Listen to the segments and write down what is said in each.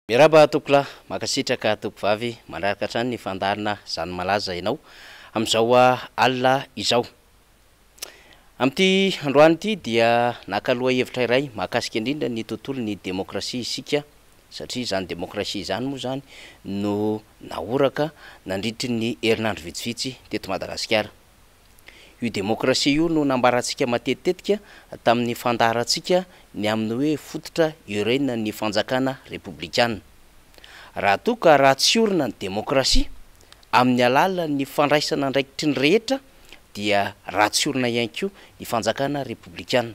Miraba tokola makasitraka tokovavy manaraka hatrany ny fandarina zany malaza ianao amin'izao alina izao. Amin'ity androany ity dia nakaloha hevitra iray mahakasika indrindra ny tontolon'ny demokrasia isika satria zany demokrasia zany moa zany no naoraka nandritry ny herinandro vitsivitsy teto Madagasikara. Io demokrasia io no nambarantsika matetitetika tamin'ny fandarantsika ny amin'ny hoe fototra iorena ny fanjakana republikana. Raha toka raha tsy orina ny demokrasia amin'ny alalan'ny fandraisana andraikitry ny rehetra dia raha tsy orina ihany koa ny fanjakana republikana.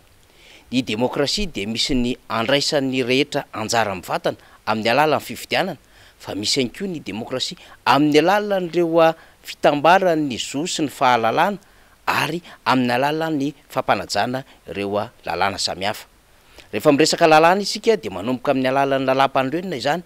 Ny demokrasia dia misy ny andraisan'ny rehetra anjara mivatana amin'ny alalan'ny fifidianana, fa misy ihany koa ny demokrasia amin'ny alalan'ireo fitambaran'ny zo sy ny fahalalana ary amin'ny alalan'ny fampanajana ireo lalàna samihafa. Rehefa miresaka lalàna isika dia manomboka amin'ny alalan'ny lalam-pandroenina izany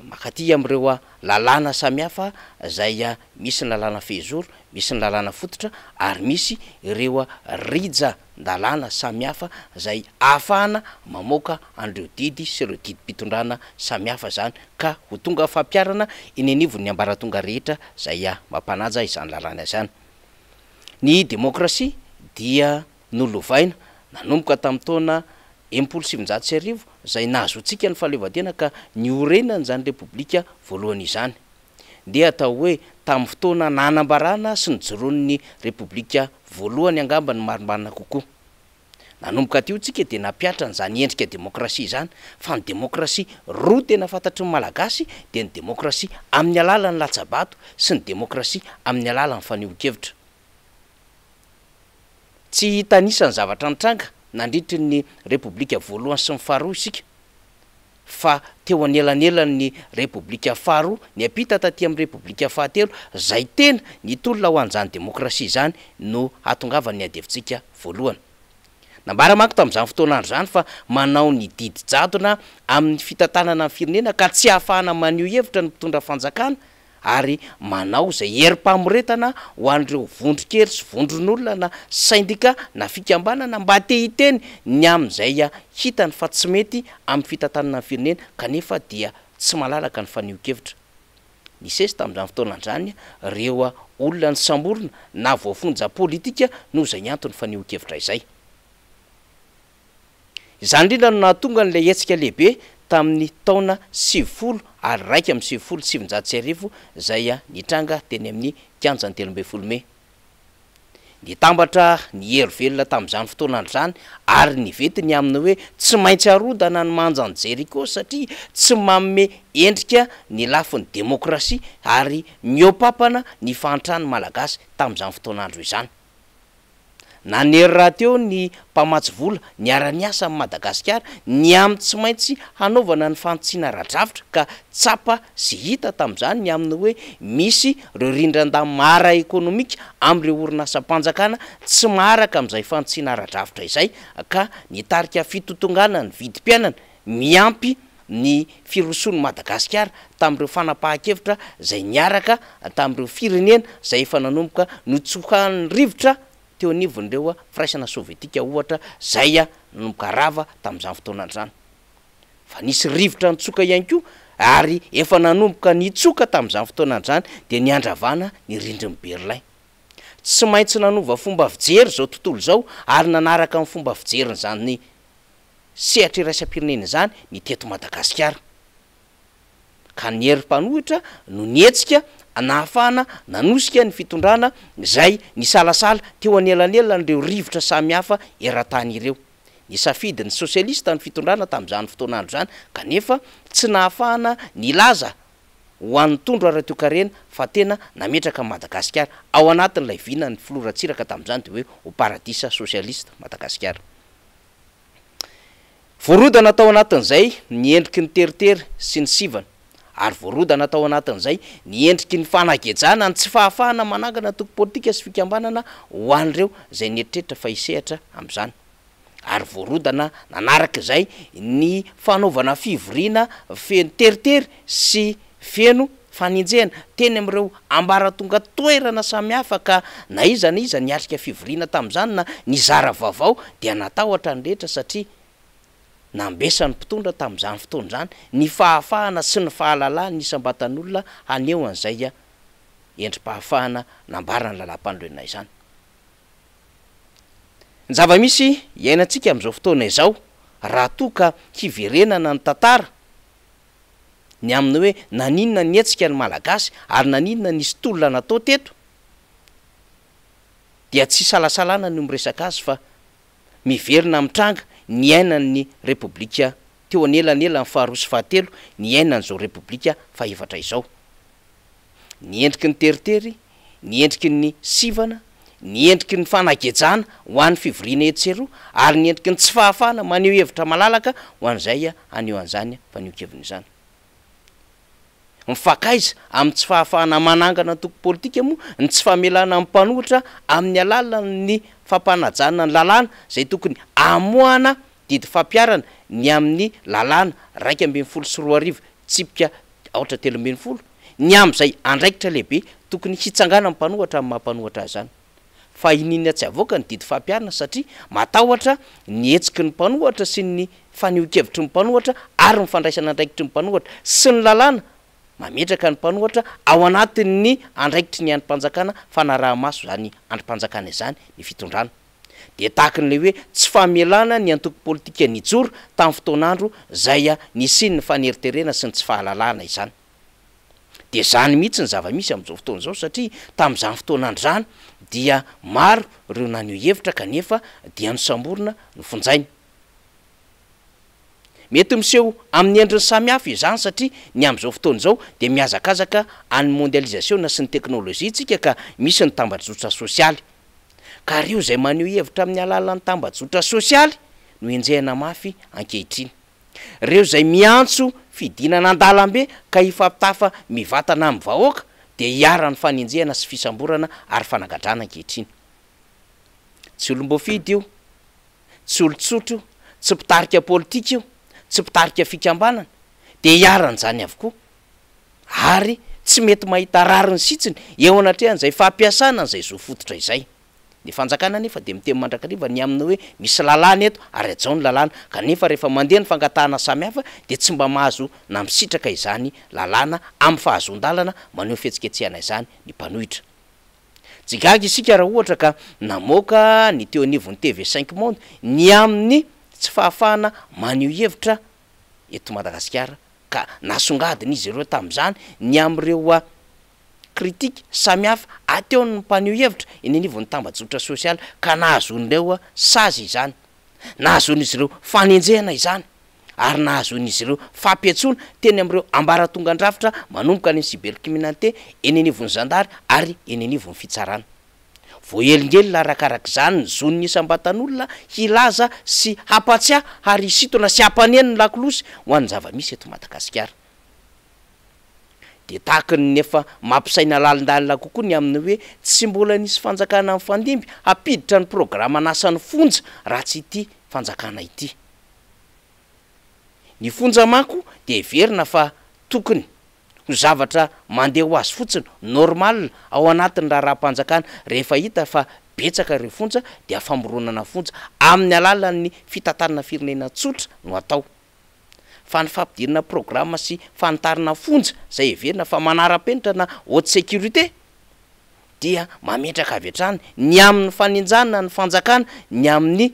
makaty amin'ireo lalàna samihafa izay misy ny lalàna fehizoro, misy ny lalàna fototra ary misy ireo rija-dalàna samihafa izay ahafahana mamoaka an'ireo didy sy ireo didim-pitondrana samihafa zany ka ho tonga fampiarana eny anivon'ny ambaratonga rehetra izay mampanaja izany lalàna izany. Ny demokrasia dia nolovaina nanomboka tamin'ny taona 1970 izay nahazoantsika ny fahaleovantena ka niorenana zany repoblika voalohany izany. Dia atao hoe tamin'ny fotoana nanambarana sy nijoroan'ny repoblika voalohany angamba ny marimarina kokoa. Nanomboka teo tsika dia napiatra n'izany endrika demokrasia izany, fa ny demokrasia roa tena fantatry ny malagasy dia ny demokrasia amin'ny alalan'ny latsabato sy ny demokrasia amin'ny alalan'ny fanehoan-kevitra. Tsy tanisany zavatra nitranga nandritry ny republika voalohany sy ny faharoa isika, fa teo anelanelan'ny republika faharoa ny apita taty amin'ny republika fahatelo zay tena nitolona ho an'izany demokrasia zany no hatongavany ny adevitsika voalohany. Nambara manko tamin'izany fotoanandro zany fa manao ny didy jadona amin'ny fitantanana amin'ny firenena ka tsy ahafahana maneho hevitra ny mpitondra fanjakana ary manao zay herim-pamoretana ho an'ireo vondron-kery sy vondron'olona na syndika na fikambanana mba te-hiteny ny amin'izay hitany fa tsy mety amin'ny fitantanana ny firenena kanefa dia tsy malalaka ny faneho-kevitra. Nisesy tamin'izany fotoanan'izany ireo olona ny samborona na voafonja politika noho izay antony faneho-kevitra izay. Izany indrindra no nahatonga n'ilay hetsika lehibe tamin'ny taona 90 ary 1 izay nitranga teny amin'ny kianjan'ny 13 Mey. Nitambatra ny hery velona tamin'izany fotoanandro zany ary nivetiny amin'ny hoe tsy maintsy harodana ny manjanjery koa satria tsy manome endrika ny lafin'ny demokrasia ary miopapana ny fahantrany malagasy tamin'izany fotoanandro izany. Nanery raha teo ny mpamatsy vola ny ara-niasa amin'ny Madagasikara ny amin'ny tsy maintsy hanaovana ny fantsiana ra-drafitra ka tsapa sy hita tamin'izany ny amin'ny hoe misy ireo rindran-dah mara ekonomika amin'ireo orinasam-panjakana tsy maharaka amin'izay fantsiana ra-drafitra izay ka nitarika fitotongana ny vidim-piainana miampy ny firoson'ny Madagasikara tamin'ireo fanapahan-kevitra izay niaraka tamin'ireo firenena izay efa nanomboka notsokan'ny rivotra teo anivon'ireo firaisana sovietika ohatra zay nanomboka rava tamin'izany fotoanandro zany. Fa nisy rivotra nitsoka ihany koa ary efa nanomboka nitsoka tamin'izany fotoanandro zany dia niandravana ny rindrin'i Berlin. Tsy maintsy nanova fomba fijery zao tontolo zao ary nanaraka amin'ny fomba fijeriny zany sehatra iraisam-pirenena zany ny teto Madagasikara. Ka ny herim-panohitra no nietsika nahafahana nanosika ny fitondrana izay nisalasala teo anelanelan'ireo rivotra samihafa eran-tany ireo. Nisafidy ny sosialista ny fitondrana tamin'izany fotoanandro zany kanefa tsy nahafahana nilaza ho an'ny tondro ara-toekarena fa tena nametraka Madagasikara ao anatin'ilay vina ny filoratsiraka tamin'izany de hoe ho paradisa sosialista Madagasikara. Voarodana tao anatin'izay ny endriky ny teritery sy ny sivana ary voarodana tao anatin'izay ny endriky ny fanagejana ny tsy fahafahana manangana toko politika sy fikambanana ho an'ireo izay nieritreritra fa hisehatra amin'izany. Ary voarodana nanaraka izay ny fanaovana fivoriana feno teritery sy feno faninjehana teny amin'ireo ambaratonga toerana samihafa ka na iza niatrika fivoriana tamin'izany na nizara vaovao dia natahotra ny rehetra satria nambesany mpitondra tamin'izany fotoana zany ny fahafahana sy ny fahalalany nisambatan'olona haneo an'izay endrim-pahafahana nambarany lalam-pandroenay zany. Ny zava-misy iainantsika am'izao fotoana izao raha toa ka hiverenana ny tantara ny amin'ny hoe naninona ny etsika ny malagasy ary naninona nisy tolona natao teto dia tsy salasalana no miresaka azy fa miverina mitranga ny ainan'ny repoblika teo anelanela ny faharoa sy fahatelo ny ainan'izao repoblika faefatra izao. Ny endriky ny teritery, ny endriky ny sivana, ny endriky ny fanagejana ho an'ny fivoriana etseroa ary ny endriky ny tsy fahafahana maneho hevitra malalaka ho an'izay aneo an'izany faneokevina izany. Mifakaiza amin'ny tsy fahafahana manangana toko politika moa ny tsy famelana amin'ny mpanohitra amin'ny alalany fampanajana ny lalàna zay tokony amoana didy fampiarana ny amin'ny lalàna 2.4 sy 4 tsipika 3.4 ny am'izay andraikitra lehibe tokony hitsangana amin'ny mpanohatra amin'ny mampanohatra azy zany. Fa inina tsy avoaka ny didy fampiarana satria matahotra ny etsiky ny mpanohatra sy ny faneokevitry ny mpanohatra ary ny fandraisana andraikitry ny mpanohatra sy ny lalàna mametraka ny mpanohatra ao anatin'ny andraikitry ny androm-panjakana fanaraha-maso zany androm-panjakana izany ny fitondrana. De tahakan'le hoe tsy famelana ny antoko politika nijoro tamin'ny fotoanandro zay nisiny ny faneriterena sy ny tsy fahalalana izany. De zany mihitsy ny zava-misy am'izao fotoana zao satria tamin'izany fotoanandro zany dia maro reo naneo hevitra kanefa dia nosamborona no fonjainy. Mety miseho amin'ny endriny samihafa izany satria ny am'izao fotoana zao de miazakazaka any mondialisation sy ny teknôlôjia tsika ka misy ny tambajotra sosialy. Ka reo zay maneho hevitra amin'ny alalan'ny tambajotra sosialy no enjehana mafy ankehitriny. Reo zay miantso fidinana an-dalambe ka hifampitafa mivatana amin'ny vahoaka de hiara-ny fanenjehana sy fisamborana ary fanagadrana ankehitriny. Tsy olom-boafidy io, tsy olo-tsotro, tsy mpitarika politika io, tsy mpitarika fikambanana de hiaran'izany avokoa ary tsy mety mahita rariny sitsiny eo anatrehan'izay fampiasana an'izay zo fototra izay. Ny fanjakana nefa de miteny mandrakariva ny aminy hoe misy lalàna eto ary ajao ny lalàna kanefa rehefa mandeha ny fangatahana samihafa de tsy mba mahazo na misitraka izany lalàna amin'ny fahazon-dalana maneho fihetsiketsehana izany ny mpanohitra. Jigaga isika raha ohatra ka namoaka ny teo anivon'ny TV5 Monde ny amin'ny tsy fahafahana maneho hevitra eto Madagasikara ka nasongadiny izy ireo tamin'izany ny am'ireo kritika samihafa ateo ny mpaneho hevitra eny anivon'ny tambajotra sosialy ka nahazon'ireo sazy izany, nahazon'izy ireo fanenjehana izany ary nahazon'izy ireo fampiatsoana teny am'ireo ambaratongan-drafitra manomboka any cybercriminalité eny anivon'ny zandary ary eny anivon'ny fitsarana. Voahelingely arakarak' izany ny zon'ny isambatan'olona hilaza sy hampatsiaha ary hisitona sy hampaneny ny lakolosy ho an'ny zava-misy eto Madagasikara. De tahaka ny nefa mampisaina lalindalina kokoa ny amin'ny hoe tsy mbola nisy fanjakana amin'ny fandimby hampiditra ny programa nasan'ny fonja raha tsy ity fanjakana ity. Ny fonja manko de verina fa tokony ho zavatra mandeha ho azy fotsiny normal ao anatin'ny raha-panjakana rehefa hita fa betsaka reo fonja de afamboronana fonja amin'ny alalan'ny fitantarana firenena tsotra no atao. Fa ny fampidirana programa sy fanitarana fonja zay everina fa manara-penitra na haute sécurité dia mametraka avy hatrany ny amin'ny fanenjana ny fanjakana ny amin'ny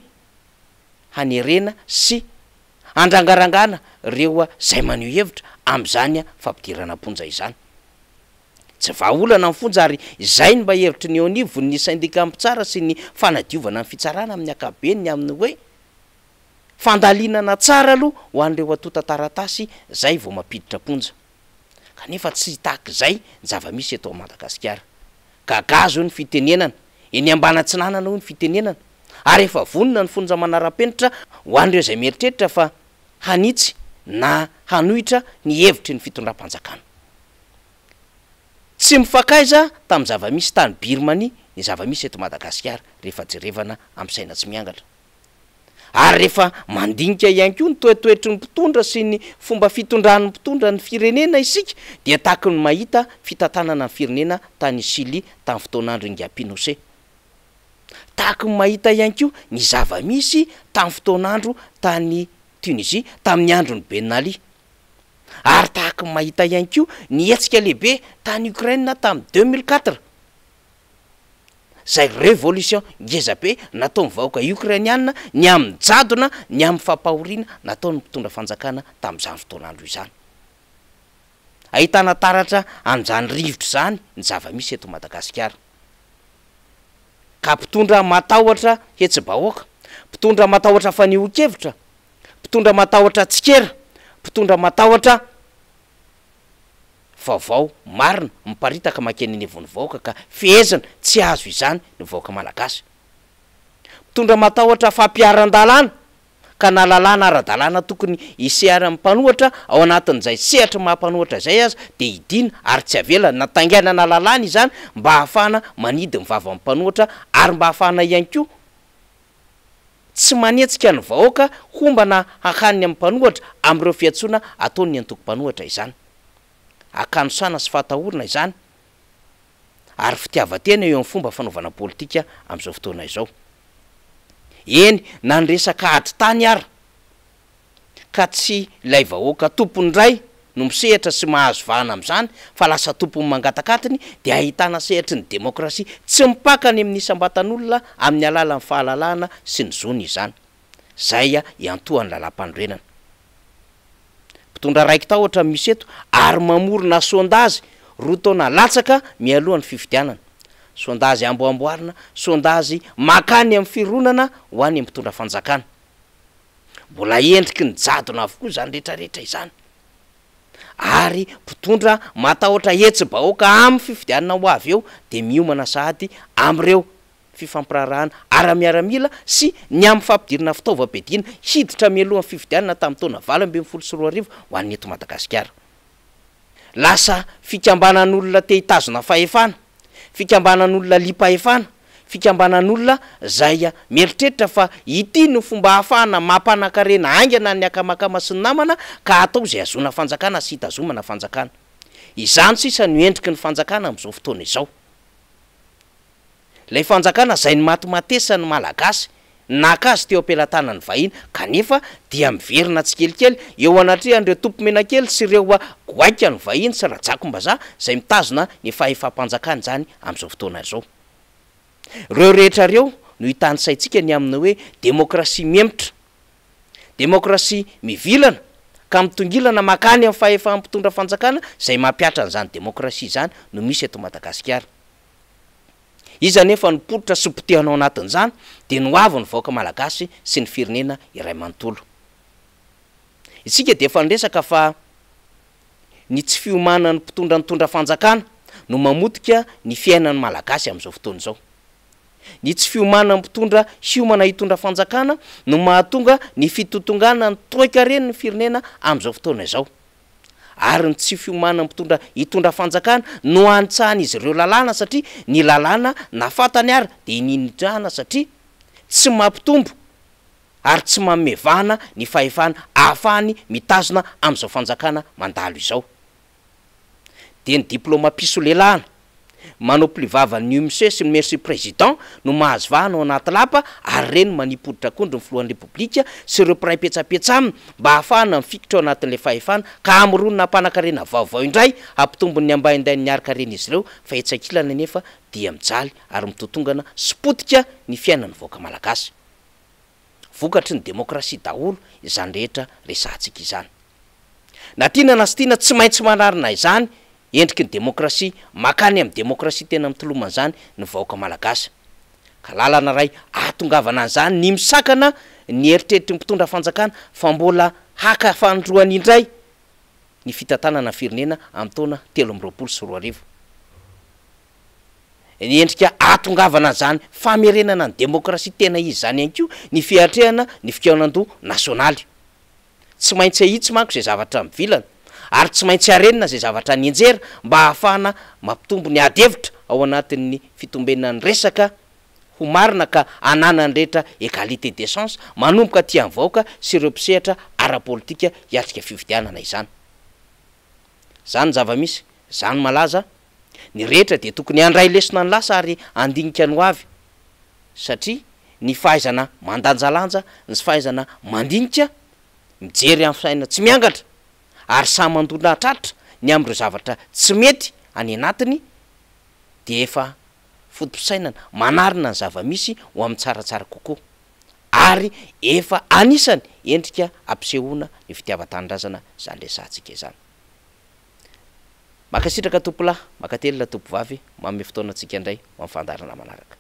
hanerena sy andrangarangana reo zay maneho hevitra am'izany fampidirana ponja izany. Tsy vahaolana ny fonja ary izay ny mba hevitry ny eo anivon'ny syndicat mpitsara sy ny fanadiovana ny fitsarana amin'ny akabeny amin'ny hoe fandalinana tsara aloha ho an'ireo atota taratasy zay vao mampiditra ponja. Kanefa tsy tahak'izay ny zava-misy eto Madagasikara. Gagazo ny fitenenana, eny ambanatsinanana ho ny fitenenana ary efa vonona ny fonja manara-penitra ho an'ireo zay mieritreritra fa hanitsy na hanohitra ny hevitry ny fitondram-panjakana. Tsy mifakaiza tamin'ny zava-misy tany Birmanie ny zava-misy eto Madagasikara rehefa jerevana amin'ny saina tsy miangatra. Ary rehefa mandinika ihany koa ny toetoetry ny mpitondra sy ny fomba fitondran'ny mpitondra ny firenena isika dia tahaka ny mahita fitantanana ny firenena tany Chili tamin'ny fotoanandro Nguyen Pinochet. Tahaka ny mahita ihany koa ny zava-misy tamin'ny fotoanandro tany Tunisie tamin'ny androny Ben Ali. Ary tahaka ny mahita ihany koa ny hetsika lehibe tany Ukraine tamin'ny 2004 zay révolution ngezabe nataon'ny vahoaka ukrainiana ny amin'ny jadona ny amin'ny fampahoriana nataon'ny mpitondra fanjakana tamin'izany fotoanandro izany. Ahitana taratra an'izany rivotra zany ny zava-misy eto Madagasikara. Ka mpitondra matahotra hetsy-bahoaka, mpitondra matahotra fanehoan-kevitra, mpitondra matahotra tsikera, mpitondra matahotra vaovao marina miparitaka makeny ny evon'ny vahoaka ka fehezana tsy azo izany ny vahoaka malagasy. Mpitondra matahotra fampiaran-dalàna ka na lalàna ara-dalàna tokony isehara amin'ny mpanohatra ao anatin'izay sehatra mampanohatra zay azy de idina ary tsy avela natangainana lalàna izany mba hahafahana manidy mivava amin'ny mpanohatra ary mba hahafahana ihany koa tsy manetsika ny vahoaka hombana hakaniny amin'ny mpanohatra amin'ireo fiantsoana ataony ny antoko-mpanohatra izany. Akanosana sy fatahorana izany ary fitiavatena eo amin'ny fomba fanaovana politika amin'izao fotoana izao. Eny na nyresaka ady tany ary ka tsy ilay vahoaka tompony ray no misehatra sy mahazo vahana amin'izany fa lasa tompony mangatakatiny dia ahitana sehatra ny demokrasia tsy mipakany amin'ny isam-batan'olona amin'ny alalan'ny fahalalahana sy ny zony izany. Zay iantohan'ny lalam-panorenana. Mpitondra raiky tahotra misy eto ary mamorona sondazy roa taona latsaka mialohan'ny fifidianana. Sondazy amboamboarina, sondazy makany amin'ny fironana ho any mpitondra fanjakana. Mbola endriky ny jadona avokoa zany rehetrarehetra izany. Ary mpitondra matahotra hetsy-bahoaka amin'ny fifidianana ho avy eo de miomana sahady amin'ireo fifampirarahana ara-miaramila sy ny amin'ny fampidirana fitaovam-piadiana hiditra mialohan'ny fifidianana tamin'ny taona 2024 ho an'ny eto Madagasikara. Lasa fikambanan'olona te hitazona fahefana, fikambanan'olona liam-pahefana, fikambanan'olona zay mieritreritra fa ity no fomba hahafahana mampanankarena aingana ny akamakama sy ny namana ka atao zay azona fanjakana sy hitazomana fanjakana. Izany sisa no endriky ny fanjakana amin'izao fotoana izao. Lay fanjakana zay ny matimatesany malagasy nakazy teo ampelantanany vahiny kanefa dia miverina tsikelikely eo anatrehan'ireo tompo menakely sy ireo goaika ny vahiny sy rajakom-bazaha zay mitazona ny fahefam-panjakana zany amin'izao fotoana izao. Reo rehetra reo no hitany saitsika ny amina hoe demokrasia miemitra, demokrasia mivilana ka mitongilana makany amin'ny fahefam-pitondra fanjakana zay mampiatra an'izany demokrasia zany no misy eto Madagasikara. Iza nefa nipototra sy potehanao anatin'izany de noavy ny vahoaka malagasy sy ny firenena iray manontolo. Isika de efa niresaka fa ny tsy fiomanan'ny mpitondra nitondra fanjakana no mamotika ny fiainan'ny malagasy amin'izao fotoana izao. Ny tsy fiomanan'ny mpitondra hiomana hitondra fanjakana no mahatonga ny fitotongana ny toika reny ny firenena amin'izao fotoana izao. Ary ny tsy fiomanan'ny mpitondra hitondra fanjakana no antsahany izy ireo lalàna satria ny lalàna nafatany ary de inindrana satria tsy mampitombo ary tsy mamevana ny fahefana ahafahany mitazona amin'izao fanjakana mandalo izao. De ny diplôma pisolelahana manoply vavan'ny UMC sy ny merci président no mahazo vahana ao anaty lapa ary reny manipoditra akondro ny filohan'ny repoblika sy ireo mpiray petsapetsa aminy mba hahafahana mifikitra ao anatin'ilay fahefana ka amironona mpanankarena vaovao indray hampitombony ambainday niaraka-reny izy ireo fa etsakilana nefa dia mijaly ary mitotongana sipotika ny fiainan'ny vahoaka malagasy. Vokatry ny demokrasia daholo izany rehetra resantsika izany. Na tiana sy tiana tsy maintsy manarina izany endriky ny demokrasia makany amin'ny demokrasia tena mitolomana zany ny vahoaka malagasy. Ka lalana ray atongavana an'izany ny misakana ny eritreritry ny mpitondra fanjakana fa mbola haka fandroany indray ny fitantanana firenena amin'ny taona 2024. Ny endrika atongavana zany famerenana ny demokrasia tena izy zany ihany koa ny fiatrehana ny fikaonan-doha nasionaly. Tsy maintsy ahitsy manko zay zavatra mivilana ary tsy maintsy arenina zay zavatra nienjera mba hahafahana mampitombo ny adevitra ao anatin'ny fitombenany resaka ho marina ka ananany rehetra égalité des chances manomboka ty amin'ny vahoaka sy ireo mpisehatra ara-politika hiatrika fifidianana izany. Zany zava-misy, zany malaza ny rehetra de tokony andray lesona ny lasa ary andinika ny hoavy satria ny fahaizana mandanjalanja ny fahaizana mandinika mijery amin'ny fisaina tsy miangatra ary samy mandona atratra ny am'ireo zavatra tsy mety any anatiny de efa fotom-pisainana manarina ny zava-misy ho amin'ny tsaratsara kokoa ary efa anisany endrika ampisehoana ny fitiava-tanindrazana zany resantsika izany. Makasitraka tompolahy, makatelina tompovavy, manome fotoana antsika indray ho amin'ny fandarana manaraka.